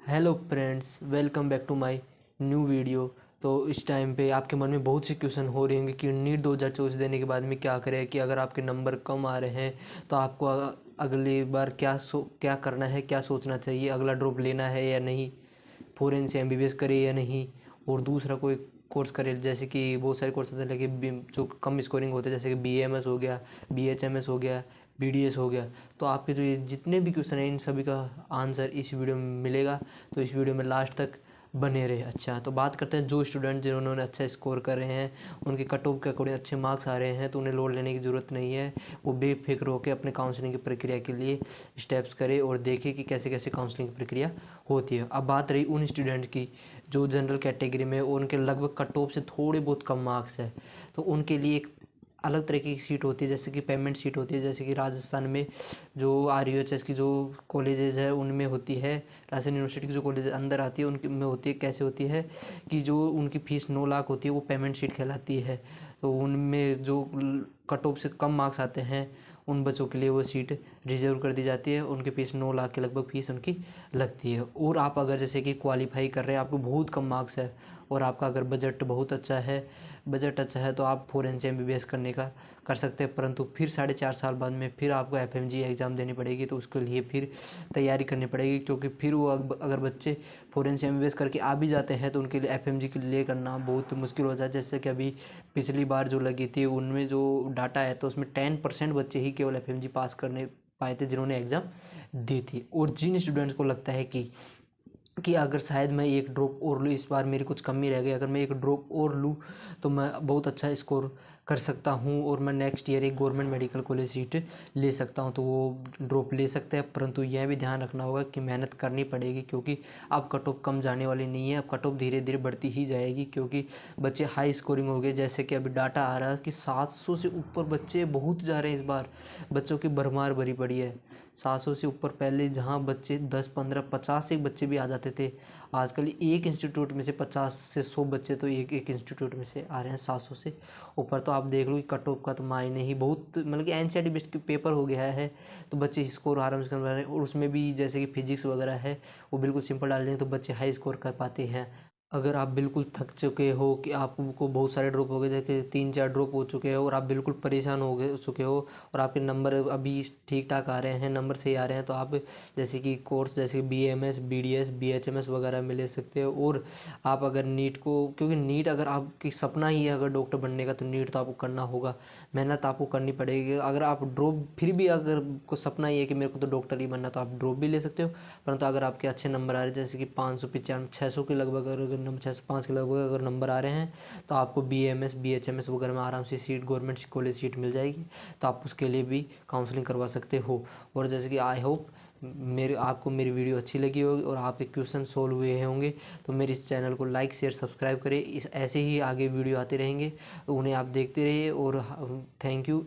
Hello friends, welcome back to my new video. तो इस time पे आपके मन में बहुत से क्वेश्चन हो रहे होंगे कि नीट 2024 देने के बाद में क्या करें, कि अगर आपके नंबर कम आ रहे हैं तो आपको अगली बार क्या करना है, क्या सोचना चाहिए, अगला ड्रॉप लेना है या नहीं, फॉरेन से एमबीबीएस करे या नहीं, और दूसरा कोई कोर्स करे। जैसे कि बहुत सारे कोर्स होते हैं लेकिन जो कम स्कोरिंग होते हैं, जैसे कि बीएमएस हो गया, बीएचएमएस हो गया, बीडीएस हो गया। तो आपके जो ये जितने भी क्वेश्चन हैं इन सभी का आंसर इस वीडियो में मिलेगा, तो इस वीडियो में लास्ट तक बने रहे। अच्छा, तो बात करते हैं जो स्टूडेंट जिन्होंने अच्छा स्कोर कर रहे हैं, उनके कट ऑफ के अकॉर्डिंग अच्छे मार्क्स आ रहे हैं, तो उन्हें लोड लेने की ज़रूरत नहीं है। वो बेफिक्र होकर अपने काउंसलिंग की प्रक्रिया के लिए स्टेप्स करें और देखें कि कैसे कैसे काउंसलिंग की प्रक्रिया होती है। अब बात रही उन स्टूडेंट की जो जनरल कैटेगरी में और उनके लगभग कट ऑफ से थोड़े बहुत कम मार्क्स है, तो उनके लिए एक अलग तरह की सीट होती है, जैसे कि पेमेंट सीट होती है। जैसे कि राजस्थान में जो RUHS की जो कॉलेजेस है उनमें होती है, राजस्थान यूनिवर्सिटी की जो कॉलेज अंदर आती है उनकी में होती है। कैसे होती है कि जो उनकी फ़ीस 9 लाख होती है वो पेमेंट सीट कहलाती है। तो उनमें जो कट ऑफ से कम मार्क्स आते हैं उन बच्चों के लिए वो सीट रिजर्व कर दी जाती है। उनकी फ़ीस 9 लाख के लगभग फ़ीस उनकी लगती है। और आप अगर जैसे कि क्वालिफाई कर रहे हैं, आपको बहुत कम मार्क्स है और आपका अगर बजट अच्छा है तो आप फॉरेन से एमबीबीएस करने का कर सकते हैं। परंतु फिर 4.5 साल बाद में फिर आपको FMG एग्ज़ाम देनी पड़ेगी, तो उसके लिए फिर तैयारी करनी पड़ेगी। क्योंकि फिर वो अगर बच्चे फॉरेन से एमबीबीएस करके आ भी जाते हैं तो उनके लिए FMG के लिए करना बहुत मुश्किल हो जाता है। जैसे कि अभी पिछली बार जो लगी थी उनमें जो डाटा है तो उसमें 10% बच्चे ही केवल FMG पास करने पाए थे जिन्होंने एग्ज़ाम दी थी। और जिन स्टूडेंट्स को लगता है कि अगर शायद मैं एक ड्रॉप और लूँ, इस बार मेरी कुछ कमी रह गई, अगर मैं एक ड्रॉप और लूँ तो मैं बहुत अच्छा स्कोर कर सकता हूँ और मैं नेक्स्ट ईयर एक गवर्नमेंट मेडिकल कॉलेज सीट ले सकता हूँ, तो वो ड्रॉप ले सकते हैं। परंतु यह भी ध्यान रखना होगा कि मेहनत करनी पड़ेगी, क्योंकि अब कट ऑफ कम जाने वाली नहीं है। अब कट ऑफ धीरे धीरे बढ़ती ही जाएगी, क्योंकि बच्चे हाई स्कोरिंग हो गए। जैसे कि अभी डाटा आ रहा है कि 700 से ऊपर बच्चे बहुत जा रहे हैं। इस बार बच्चों की भरमार भरी पड़ी है। 700 से ऊपर, पहले जहाँ बच्चे 10, 15, 50 एक बच्चे भी आ जाते थे, आजकल एक इंस्टीट्यूट में से 50 से 100 बच्चे तो एक एक इंस्टीट्यूट में से आ रहे हैं 700 से ऊपर। तो आप देख लो कि कट ऑफ का तो मायने ही बहुत, मतलब कि NCERT बेस्ड पेपर हो गया है, तो बच्चे स्कोर आराम से कर रहे हैं। और उसमें भी जैसे कि फिजिक्स वगैरह है वो बिल्कुल सिंपल डाल देंगे तो बच्चे हाई स्कोर कर पाते हैं। अगर आप बिल्कुल थक चुके हो कि आपको बहुत सारे ड्रॉप हो गए, जैसे 3-4 ड्रॉप हो चुके हो और आप बिल्कुल परेशान हो गए चुके हो और आपके नंबर अभी ठीक ठाक आ रहे हैं, नंबर सही आ रहे हैं, तो आप जैसे कि कोर्स जैसे BMS, BDS, BHMS वगैरह में ले सकते हो। और आप अगर नीट को, क्योंकि नीट अगर आपकी सपना ही है अगर डॉक्टर बनने का, तो नीट तो आपको करना होगा, मेहनत आपको करनी पड़ेगी। अगर आप ड्रॉप फिर भी अगर को सपना ही है कि मेरे को तो डॉक्टर ही बनना, तो आप ड्रॉप भी ले सकते हो। परंतु अगर आपके अच्छे नंबर आ रहे हैं, जैसे कि 595, 600 के लगभग, अगर 605 के लगभग अगर नंबर आ रहे हैं, तो आपको BMS, BHMS वगैरह में आराम से सीट, गवर्नमेंट कॉलेज सीट मिल जाएगी, तो आप उसके लिए भी काउंसलिंग करवा सकते हो। और जैसे कि आई होप आपको मेरी वीडियो अच्छी लगी होगी और आपके क्वेश्चन सोल्व हुए होंगे, तो मेरे इस चैनल को लाइक, शेयर, सब्सक्राइब करें। ऐसे ही आगे वीडियो आते रहेंगे, उन्हें आप देखते रहिए। और थैंक यू।